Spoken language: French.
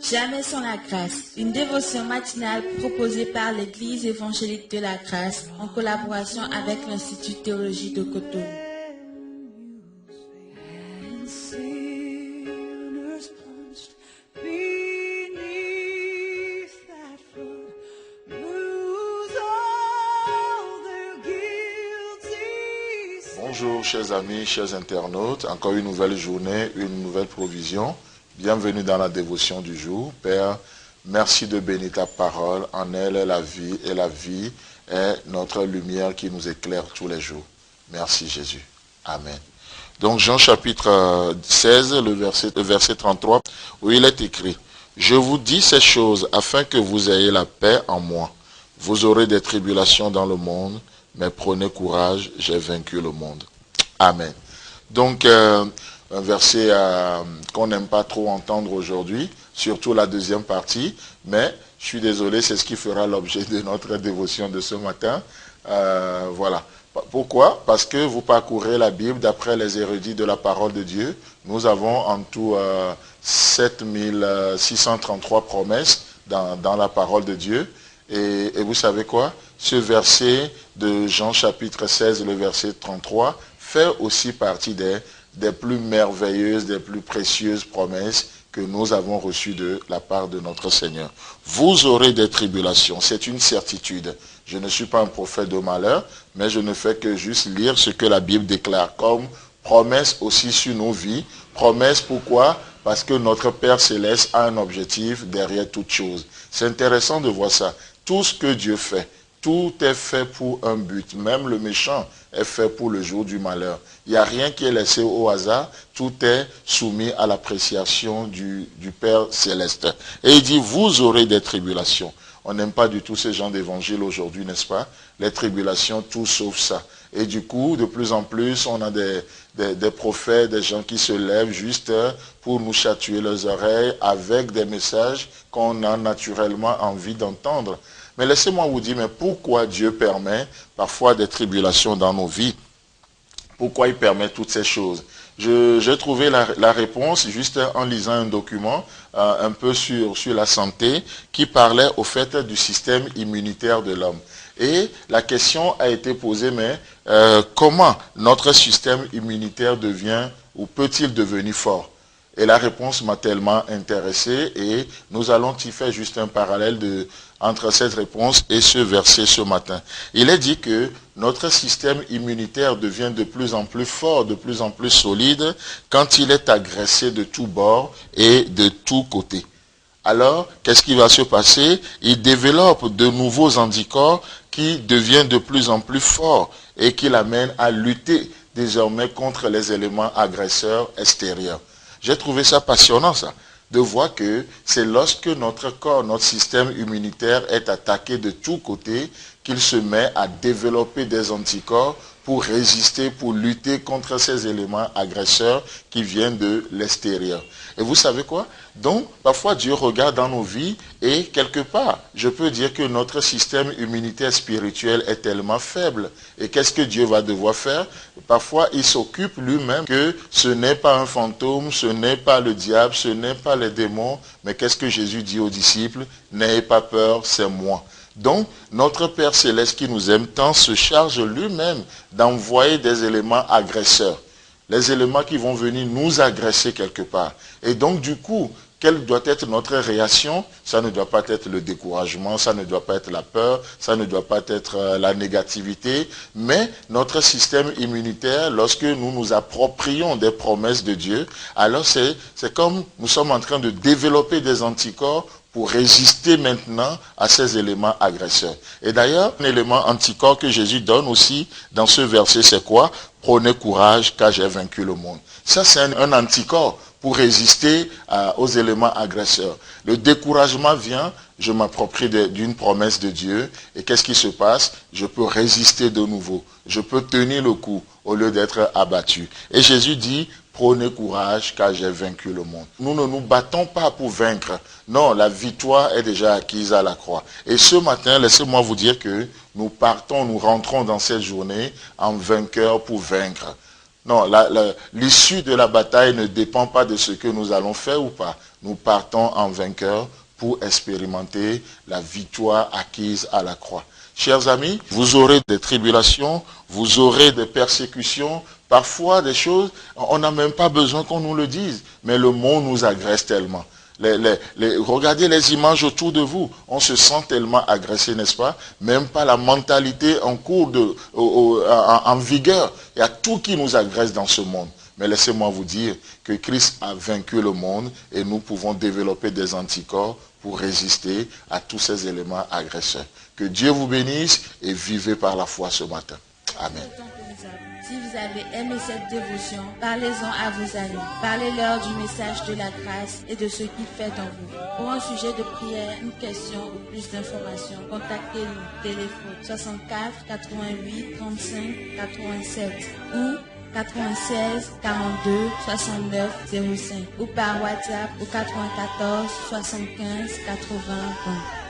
Jamais sans la grâce, une dévotion matinale proposée par l'Église évangélique de la grâce en collaboration avec l'Institut de théologie de Cotonou. Bonjour chers amis, chers internautes, encore une nouvelle journée, une nouvelle provision. Bienvenue dans la dévotion du jour. Père, merci de bénir ta parole. En elle est la vie et la vie est notre lumière qui nous éclaire tous les jours. Merci Jésus. Amen. Donc Jean chapitre 16, le verset 33, où il est écrit: Je vous dis ces choses afin que vous ayez la paix en moi. Vous aurez des tribulations dans le monde, mais prenez courage, j'ai vaincu le monde. Amen. Donc, un verset qu'on n'aime pas trop entendre aujourd'hui, surtout la deuxième partie, mais je suis désolé, c'est ce qui fera l'objet de notre dévotion de ce matin. Voilà. Pourquoi? Parce que vous parcourez la Bible d'après les érudits de la parole de Dieu. Nous avons en tout 7633 promesses dans la parole de Dieu. Et vous savez quoi? Ce verset de Jean chapitre 16, le verset 33, fait aussi partie des plus merveilleuses, des plus précieuses promesses que nous avons reçues de la part de notre Seigneur. Vous aurez des tribulations, c'est une certitude. Je ne suis pas un prophète de malheur, mais je ne fais que juste lire ce que la Bible déclare comme promesse aussi sur nos vies. Promesse pourquoi? Parce que notre Père Céleste a un objectif derrière toute chose. C'est intéressant de voir ça. Tout ce que Dieu fait, tout est fait pour un but. Même le méchant est fait pour le jour du malheur. Il n'y a rien qui est laissé au hasard. Tout est soumis à l'appréciation du Père Céleste. Et il dit, vous aurez des tribulations. On n'aime pas du tout ces gens d'évangile aujourd'hui, n'est-ce pas? Les tribulations, tout sauf ça. Et du coup, de plus en plus, on a des prophètes, des gens qui se lèvent juste pour nous chatouiller les oreilles avec des messages qu'on a naturellement envie d'entendre. Mais laissez-moi vous dire, mais pourquoi Dieu permet parfois des tribulations dans nos vies? Pourquoi il permet toutes ces choses? J'ai trouvé la réponse juste en lisant un document un peu sur la santé qui parlait au fait du système immunitaire de l'homme. Et la question a été posée, mais comment notre système immunitaire devient ou peut-il devenir fort? Et la réponse m'a tellement intéressé et nous allons y faire juste un parallèle entre cette réponse et ce verset ce matin. Il est dit que notre système immunitaire devient de plus en plus fort, de plus en plus solide quand il est agressé de tous bords et de tous côtés. Alors, qu'est-ce qui va se passer? Il développe de nouveaux anticorps qui deviennent de plus en plus forts et qui l'amènent à lutter désormais contre les éléments agresseurs extérieurs. J'ai trouvé ça passionnant, ça, de voir que c'est lorsque notre corps, notre système immunitaire est attaqué de tous côtés qu'il se met à développer des anticorps pour résister, pour lutter contre ces éléments agresseurs qui viennent de l'extérieur. Et vous savez quoi? Donc, parfois Dieu regarde dans nos vies et quelque part, je peux dire que notre système immunitaire spirituel est tellement faible. Et qu'est-ce que Dieu va devoir faire? Parfois, il s'occupe lui-même que ce n'est pas un fantôme, ce n'est pas le diable, ce n'est pas les démons, mais qu'est-ce que Jésus dit aux disciples? N'ayez pas peur, c'est moi. Donc, notre Père Céleste qui nous aime tant se charge lui-même d'envoyer des éléments agresseurs. Les éléments qui vont venir nous agresser quelque part. Et donc, du coup, quelle doit être notre réaction? Ça ne doit pas être le découragement, ça ne doit pas être la peur, ça ne doit pas être la négativité, mais notre système immunitaire, lorsque nous nous approprions des promesses de Dieu, alors c'est comme nous sommes en train de développer des anticorps pour résister maintenant à ces éléments agresseurs. Et d'ailleurs, un élément anticorps que Jésus donne aussi dans ce verset, c'est quoi? Prenez courage car j'ai vaincu le monde. Ça, c'est un anticorps pour résister aux éléments agresseurs. Le découragement vient, je m'approprie d'une promesse de Dieu, et qu'est-ce qui se passe? Je peux résister de nouveau. Je peux tenir le coup au lieu d'être abattu. Et Jésus dit, prenez courage car j'ai vaincu le monde. Nous ne nous battons pas pour vaincre. Non, la victoire est déjà acquise à la croix. Et ce matin, laissez-moi vous dire que nous rentrons dans cette journée en vainqueur pour vaincre. Non, l'issue de la bataille ne dépend pas de ce que nous allons faire ou pas. Nous partons en vainqueur pour expérimenter la victoire acquise à la croix. Chers amis, vous aurez des tribulations, vous aurez des persécutions, parfois des choses, on n'a même pas besoin qu'on nous le dise, mais le monde nous agresse tellement. Regardez les images autour de vous, on se sent tellement agressé, n'est-ce pas? Même pas la mentalité en cours en vigueur. Il y a tout qui nous agresse dans ce monde. Mais laissez-moi vous dire que Christ a vaincu le monde et nous pouvons développer des anticorps pour résister à tous ces éléments agresseurs. Que Dieu vous bénisse et vivez par la foi ce matin. Amen. Si vous avez aimé cette dévotion, parlez-en à vos amis. Parlez-leur du message de la grâce et de ce qu'il fait en vous. Pour un sujet de prière, une question ou plus d'informations, contactez-nous. Téléphone 64 88 35 87 ou 96 42 69 05 ou par WhatsApp au 94 75 80 20.